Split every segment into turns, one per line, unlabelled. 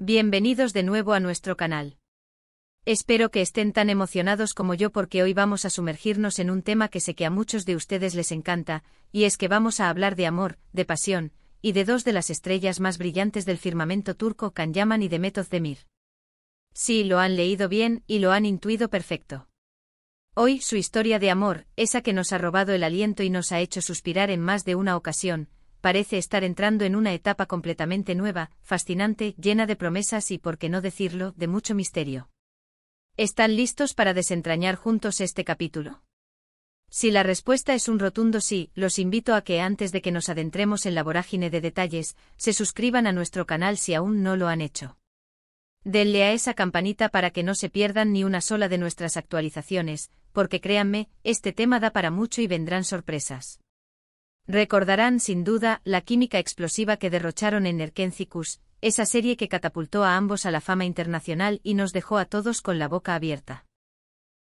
Bienvenidos de nuevo a nuestro canal. Espero que estén tan emocionados como yo porque hoy vamos a sumergirnos en un tema que sé que a muchos de ustedes les encanta, y es que vamos a hablar de amor, de pasión, y de dos de las estrellas más brillantes del firmamento turco, Can Yaman y Demet Özdemir. Sí, lo han leído bien y lo han intuido perfecto. Hoy, su historia de amor, esa que nos ha robado el aliento y nos ha hecho suspirar en más de una ocasión, parece estar entrando en una etapa completamente nueva, fascinante, llena de promesas y, por qué no decirlo, de mucho misterio. ¿Están listos para desentrañar juntos este capítulo? Si la respuesta es un rotundo sí, los invito a que antes de que nos adentremos en la vorágine de detalles, se suscriban a nuestro canal si aún no lo han hecho. Denle a esa campanita para que no se pierdan ni una sola de nuestras actualizaciones, porque créanme, este tema da para mucho y vendrán sorpresas. Recordarán sin duda la química explosiva que derrocharon en Erkenci-Kuş, esa serie que catapultó a ambos a la fama internacional y nos dejó a todos con la boca abierta.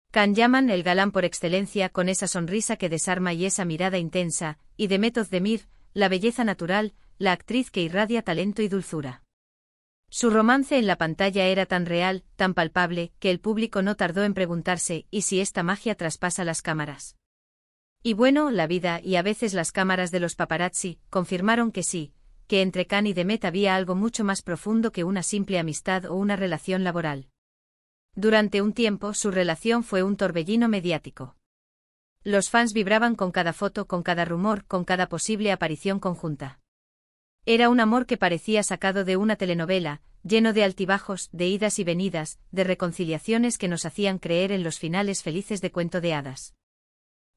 Can Yaman, el galán por excelencia, con esa sonrisa que desarma y esa mirada intensa, y Demet Özdemir, la belleza natural, la actriz que irradia talento y dulzura. Su romance en la pantalla era tan real, tan palpable, que el público no tardó en preguntarse ¿y si esta magia traspasa las cámaras? Y bueno, la vida y a veces las cámaras de los paparazzi confirmaron que sí, que entre Can y Demet había algo mucho más profundo que una simple amistad o una relación laboral. Durante un tiempo su relación fue un torbellino mediático. Los fans vibraban con cada foto, con cada rumor, con cada posible aparición conjunta. Era un amor que parecía sacado de una telenovela, lleno de altibajos, de idas y venidas, de reconciliaciones que nos hacían creer en los finales felices de cuento de hadas.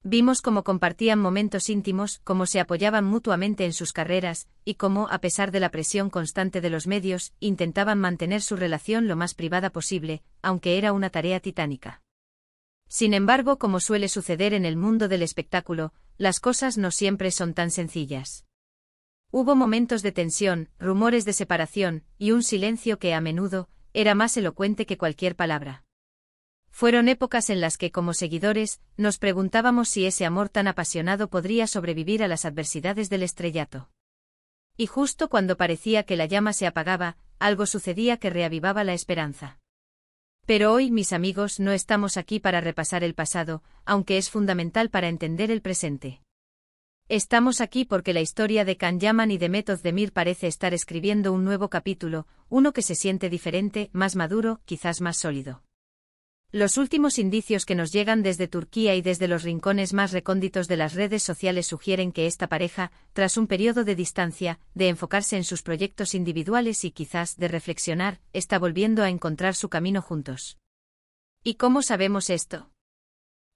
Vimos cómo compartían momentos íntimos, cómo se apoyaban mutuamente en sus carreras, y cómo, a pesar de la presión constante de los medios, intentaban mantener su relación lo más privada posible, aunque era una tarea titánica. Sin embargo, como suele suceder en el mundo del espectáculo, las cosas no siempre son tan sencillas. Hubo momentos de tensión, rumores de separación, y un silencio que a menudo era más elocuente que cualquier palabra. Fueron épocas en las que, como seguidores, nos preguntábamos si ese amor tan apasionado podría sobrevivir a las adversidades del estrellato. Y justo cuando parecía que la llama se apagaba, algo sucedía que reavivaba la esperanza. Pero hoy, mis amigos, no estamos aquí para repasar el pasado, aunque es fundamental para entender el presente. Estamos aquí porque la historia de Can Yaman y Demet Özdemir parece estar escribiendo un nuevo capítulo, uno que se siente diferente, más maduro, quizás más sólido. Los últimos indicios que nos llegan desde Turquía y desde los rincones más recónditos de las redes sociales sugieren que esta pareja, tras un periodo de distancia, de enfocarse en sus proyectos individuales y quizás de reflexionar, está volviendo a encontrar su camino juntos. ¿Y cómo sabemos esto?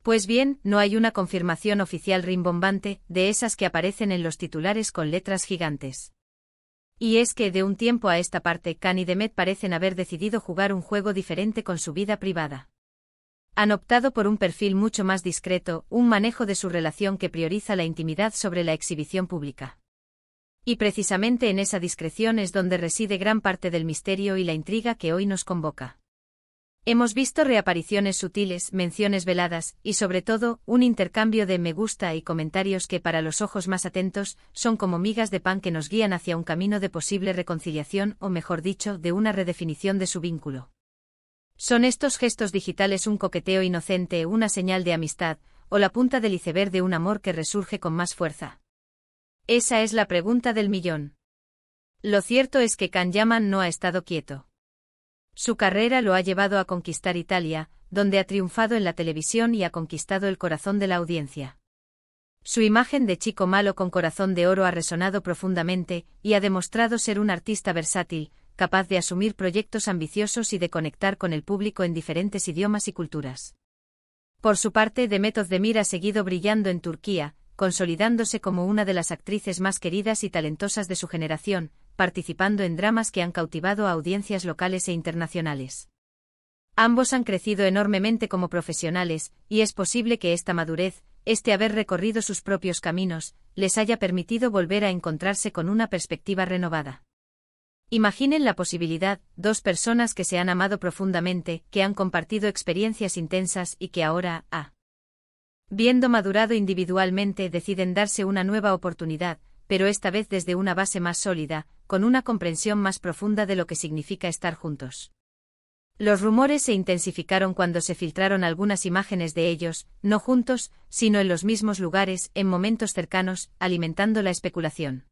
Pues bien, no hay una confirmación oficial rimbombante, de esas que aparecen en los titulares con letras gigantes. Y es que de un tiempo a esta parte Can y Demet parecen haber decidido jugar un juego diferente con su vida privada. Han optado por un perfil mucho más discreto, un manejo de su relación que prioriza la intimidad sobre la exhibición pública. Y precisamente en esa discreción es donde reside gran parte del misterio y la intriga que hoy nos convoca. Hemos visto reapariciones sutiles, menciones veladas, y sobre todo, un intercambio de me gusta y comentarios que para los ojos más atentos, son como migas de pan que nos guían hacia un camino de posible reconciliación o mejor dicho, de una redefinición de su vínculo. ¿Son estos gestos digitales un coqueteo inocente, una señal de amistad, o la punta del iceberg de un amor que resurge con más fuerza? Esa es la pregunta del millón. Lo cierto es que Can Yaman no ha estado quieto. Su carrera lo ha llevado a conquistar Italia, donde ha triunfado en la televisión y ha conquistado el corazón de la audiencia. Su imagen de chico malo con corazón de oro ha resonado profundamente, y ha demostrado ser un artista versátil, capaz de asumir proyectos ambiciosos y de conectar con el público en diferentes idiomas y culturas. Por su parte, Demet Özdemir ha seguido brillando en Turquía, consolidándose como una de las actrices más queridas y talentosas de su generación, participando en dramas que han cautivado a audiencias locales e internacionales. Ambos han crecido enormemente como profesionales, y es posible que esta madurez, este haber recorrido sus propios caminos, les haya permitido volver a encontrarse con una perspectiva renovada. Imaginen la posibilidad, dos personas que se han amado profundamente, que han compartido experiencias intensas y que ahora, viendo madurado individualmente, deciden darse una nueva oportunidad, pero esta vez desde una base más sólida, con una comprensión más profunda de lo que significa estar juntos. Los rumores se intensificaron cuando se filtraron algunas imágenes de ellos, no juntos, sino en los mismos lugares, en momentos cercanos, alimentando la especulación.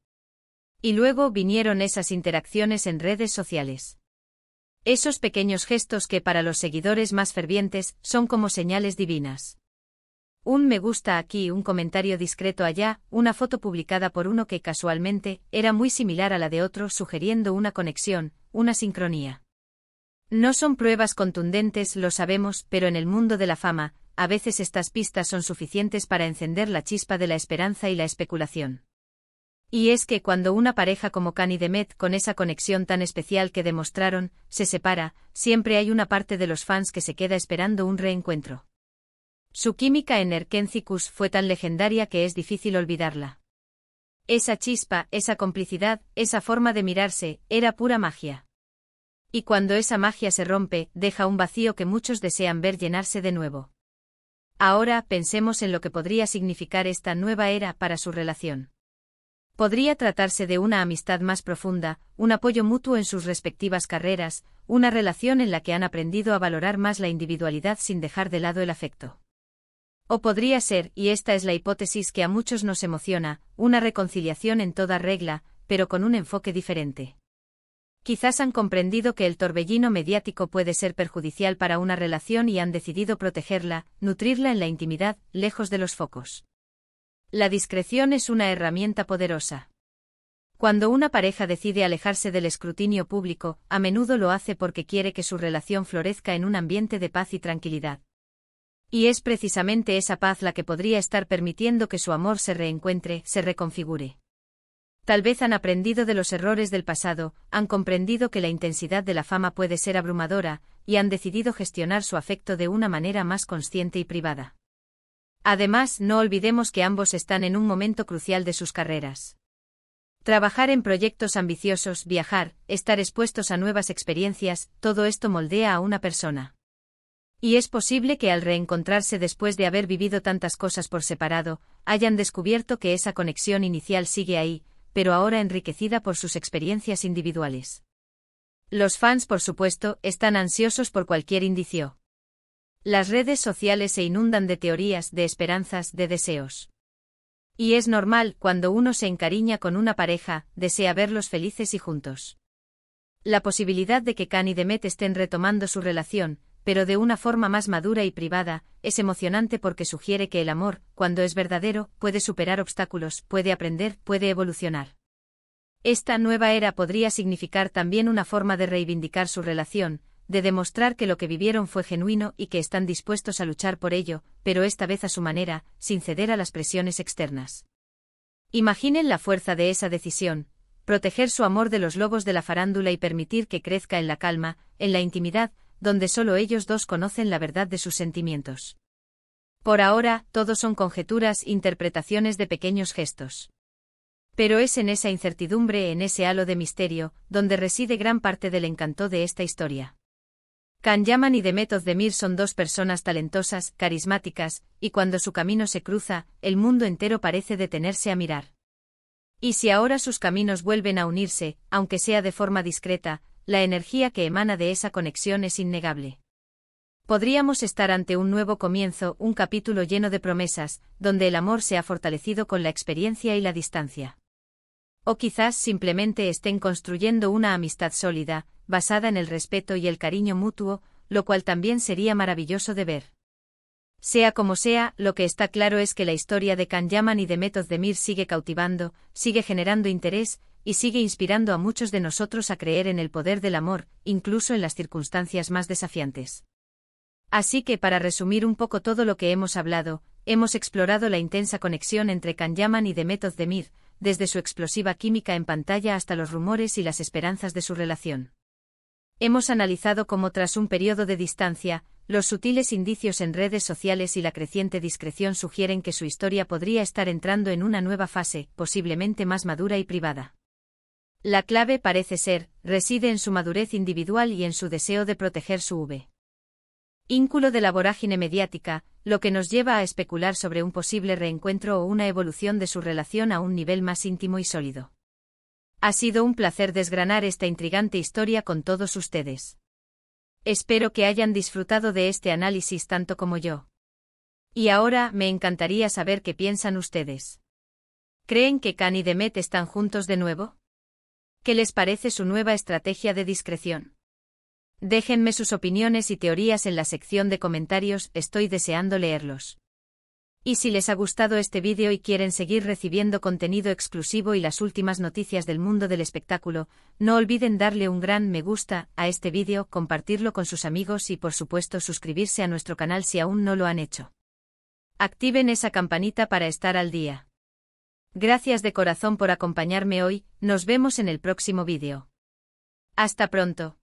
Y luego vinieron esas interacciones en redes sociales. Esos pequeños gestos que para los seguidores más fervientes son como señales divinas. Un me gusta aquí, un comentario discreto allá, una foto publicada por uno que casualmente era muy similar a la de otro, sugiriendo una conexión, una sincronía. No son pruebas contundentes, lo sabemos, pero en el mundo de la fama, a veces estas pistas son suficientes para encender la chispa de la esperanza y la especulación. Y es que cuando una pareja como Can y Demet, con esa conexión tan especial que demostraron, se separa, siempre hay una parte de los fans que se queda esperando un reencuentro. Su química en Erkentzicus fue tan legendaria que es difícil olvidarla. Esa chispa, esa complicidad, esa forma de mirarse, era pura magia. Y cuando esa magia se rompe, deja un vacío que muchos desean ver llenarse de nuevo. Ahora pensemos en lo que podría significar esta nueva era para su relación. Podría tratarse de una amistad más profunda, un apoyo mutuo en sus respectivas carreras, una relación en la que han aprendido a valorar más la individualidad sin dejar de lado el afecto. O podría ser, y esta es la hipótesis que a muchos nos emociona, una reconciliación en toda regla, pero con un enfoque diferente. Quizás han comprendido que el torbellino mediático puede ser perjudicial para una relación y han decidido protegerla, nutrirla en la intimidad, lejos de los focos. La discreción es una herramienta poderosa. Cuando una pareja decide alejarse del escrutinio público, a menudo lo hace porque quiere que su relación florezca en un ambiente de paz y tranquilidad. Y es precisamente esa paz la que podría estar permitiendo que su amor se reencuentre, se reconfigure. Tal vez han aprendido de los errores del pasado, han comprendido que la intensidad de la fama puede ser abrumadora, y han decidido gestionar su afecto de una manera más consciente y privada. Además, no olvidemos que ambos están en un momento crucial de sus carreras. Trabajar en proyectos ambiciosos, viajar, estar expuestos a nuevas experiencias, todo esto moldea a una persona. Y es posible que al reencontrarse después de haber vivido tantas cosas por separado, hayan descubierto que esa conexión inicial sigue ahí, pero ahora enriquecida por sus experiencias individuales. Los fans, por supuesto, están ansiosos por cualquier indicio. Las redes sociales se inundan de teorías, de esperanzas, de deseos. Y es normal, cuando uno se encariña con una pareja, desea verlos felices y juntos. La posibilidad de que Can y Demet estén retomando su relación, pero de una forma más madura y privada, es emocionante porque sugiere que el amor, cuando es verdadero, puede superar obstáculos, puede aprender, puede evolucionar. Esta nueva era podría significar también una forma de reivindicar su relación, de demostrar que lo que vivieron fue genuino y que están dispuestos a luchar por ello, pero esta vez a su manera, sin ceder a las presiones externas. Imaginen la fuerza de esa decisión, proteger su amor de los lobos de la farándula y permitir que crezca en la calma, en la intimidad, donde solo ellos dos conocen la verdad de sus sentimientos. Por ahora, todo son conjeturas, interpretaciones de pequeños gestos. Pero es en esa incertidumbre, en ese halo de misterio, donde reside gran parte del encanto de esta historia. Can Yaman y Demet Özdemir son dos personas talentosas, carismáticas, y cuando su camino se cruza, el mundo entero parece detenerse a mirar. Y si ahora sus caminos vuelven a unirse, aunque sea de forma discreta, la energía que emana de esa conexión es innegable. Podríamos estar ante un nuevo comienzo, un capítulo lleno de promesas, donde el amor se ha fortalecido con la experiencia y la distancia. O quizás simplemente estén construyendo una amistad sólida, basada en el respeto y el cariño mutuo, lo cual también sería maravilloso de ver. Sea como sea, lo que está claro es que la historia de Can Yaman y Demet Özdemir sigue cautivando, sigue generando interés, y sigue inspirando a muchos de nosotros a creer en el poder del amor, incluso en las circunstancias más desafiantes. Así que para resumir un poco todo lo que hemos hablado, hemos explorado la intensa conexión entre Can Yaman y Demet Özdemir, desde su explosiva química en pantalla hasta los rumores y las esperanzas de su relación. Hemos analizado cómo tras un periodo de distancia, los sutiles indicios en redes sociales y la creciente discreción sugieren que su historia podría estar entrando en una nueva fase, posiblemente más madura y privada. La clave parece ser, reside en su madurez individual y en su deseo de proteger su Ínculo de la vorágine mediática, lo que nos lleva a especular sobre un posible reencuentro o una evolución de su relación a un nivel más íntimo y sólido. Ha sido un placer desgranar esta intrigante historia con todos ustedes. Espero que hayan disfrutado de este análisis tanto como yo. Y ahora me encantaría saber qué piensan ustedes. ¿Creen que Khan y Demet están juntos de nuevo? ¿Qué les parece su nueva estrategia de discreción? Déjenme sus opiniones y teorías en la sección de comentarios, estoy deseando leerlos. Y si les ha gustado este vídeo y quieren seguir recibiendo contenido exclusivo y las últimas noticias del mundo del espectáculo, no olviden darle un gran me gusta a este vídeo, compartirlo con sus amigos y por supuesto suscribirse a nuestro canal si aún no lo han hecho. Activen esa campanita para estar al día. Gracias de corazón por acompañarme hoy, nos vemos en el próximo vídeo. Hasta pronto.